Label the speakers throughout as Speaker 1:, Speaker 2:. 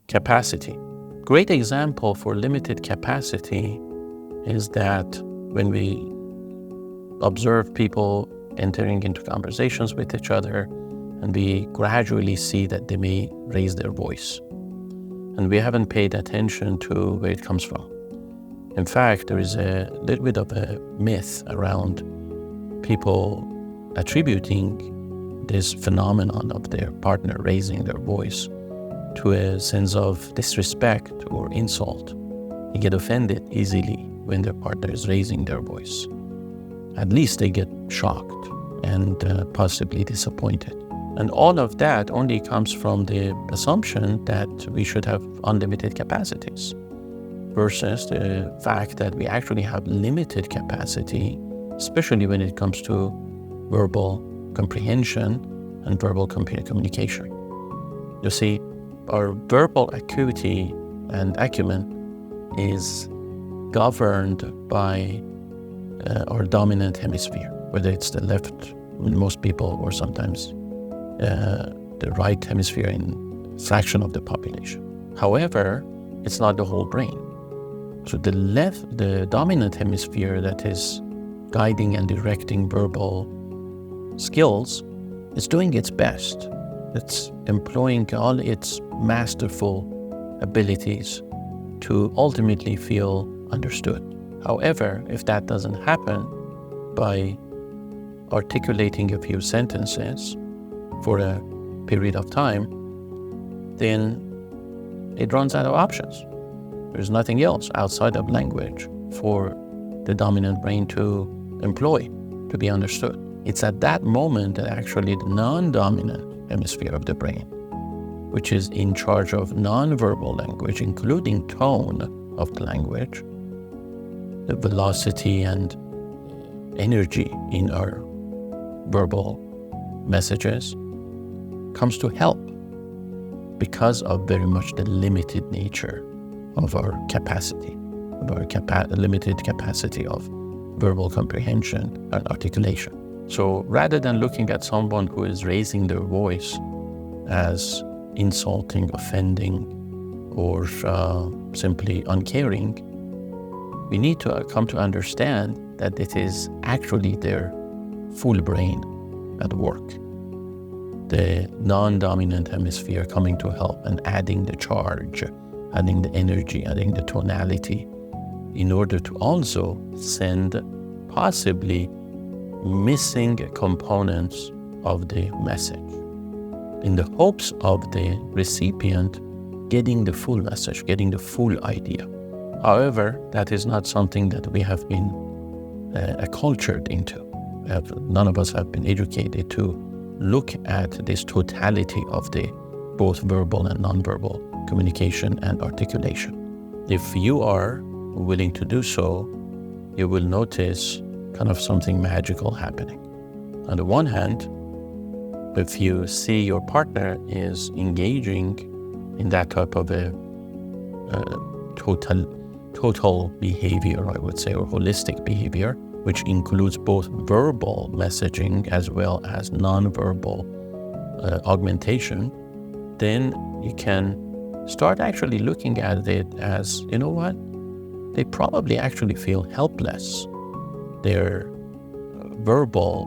Speaker 1: capacity. Great example for limited capacity is that when we observe people entering into conversations with each other, and we gradually see that they may raise their voice, and we haven't paid attention to where it comes from. In fact, there is a little bit of a myth around people attributing this phenomenon of their partner raising their voice to a sense of disrespect or insult. They get offended easily when their partner is raising their voice. At least they get shocked and possibly disappointed. And all of that only comes from the assumption that we should have unlimited capacities versus the fact that we actually have limited capacity, especially when it comes to verbal comprehension and verbal communication. You see, our verbal acuity and acumen is governed by our dominant hemisphere, whether it's the left in most people or sometimes the right hemisphere in a fraction of the population. However, it's not the whole brain. So the dominant hemisphere that is guiding and directing verbal skills is doing its best. It's employing all its masterful abilities to ultimately feel understood. However, if that doesn't happen by articulating a few sentences for a period of time, then it runs out of options. There's nothing else outside of language for the dominant brain to employ to be understood. It's at that moment that actually the non-dominant hemisphere of the brain, which is in charge of non-verbal language, including tone of the language, the velocity and energy in our verbal messages, comes to help because of very much the limited nature of our capacity, of our limited capacity of verbal comprehension and articulation. So rather than looking at someone who is raising their voice as insulting, offending, or simply uncaring, we need to come to understand that it is actually their full brain at work. The non-dominant hemisphere coming to help and adding the charge, adding the energy, adding the tonality, in order to also send possibly missing components of the message, in the hopes of the recipient getting the full message, getting the full idea. However, that is not something that we have been acculturated into. None of us have been educated to look at this totality of the both verbal and nonverbal communication and articulation. If you are willing to do so, you will notice kind of something magical happening. On the one hand, if you see your partner is engaging in that type of a total behavior, I would say, or holistic behavior, which includes both verbal messaging as well as nonverbal augmentation, then you can start actually looking at it as, you know what? They probably actually feel helpless. Their verbal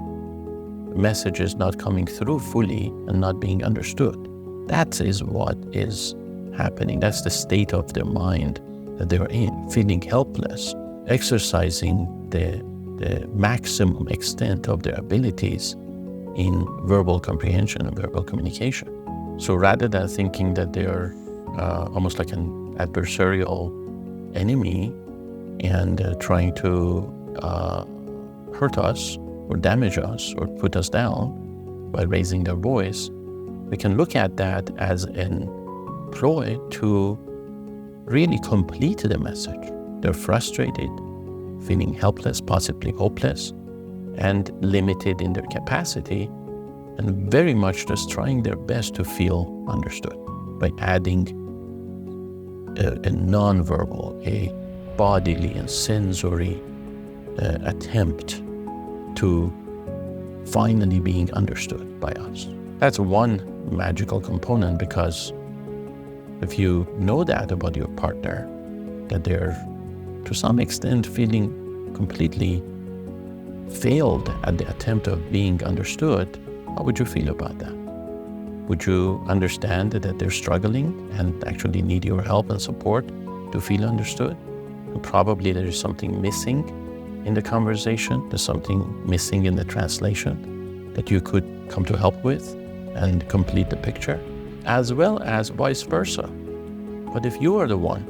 Speaker 1: message is not coming through fully and not being understood. That is what is happening. That's the state of their mind that they're in, feeling helpless, exercising the maximum extent of their abilities in verbal comprehension and verbal communication. So rather than thinking that they're almost like an adversarial enemy and trying to hurt us or damage us or put us down by raising their voice, we can look at that as an ploy to really complete the message. They're frustrated, feeling helpless, possibly hopeless, and limited in their capacity, and very much just trying their best to feel understood by adding a non-verbal, a bodily and sensory attempt to finally being understood by us. That's one magical component, because If you know that about your partner, that they're to some extent feeling completely failed at the attempt of being understood, how would you feel about that? Would you understand that they're struggling and actually need your help and support to feel understood? And probably there is something missing in the conversation, there's something missing in the translation that you could come to help with and complete the picture, as well as vice versa. But if you are the one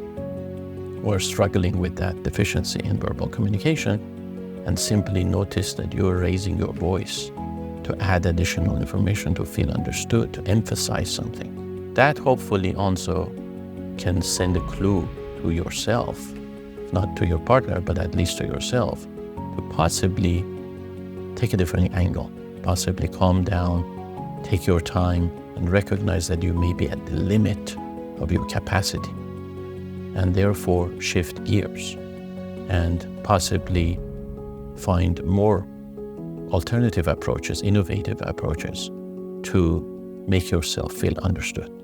Speaker 1: who are struggling with that deficiency in verbal communication and simply notice that you're raising your voice to add additional information to feel understood, to emphasize something, that hopefully also can send a clue to yourself, not to your partner, but at least to yourself, to possibly take a different angle, possibly calm down, take your time, and recognize that you may be at the limit of your capacity, and therefore shift gears and possibly find more alternative approaches, innovative approaches to make yourself feel understood.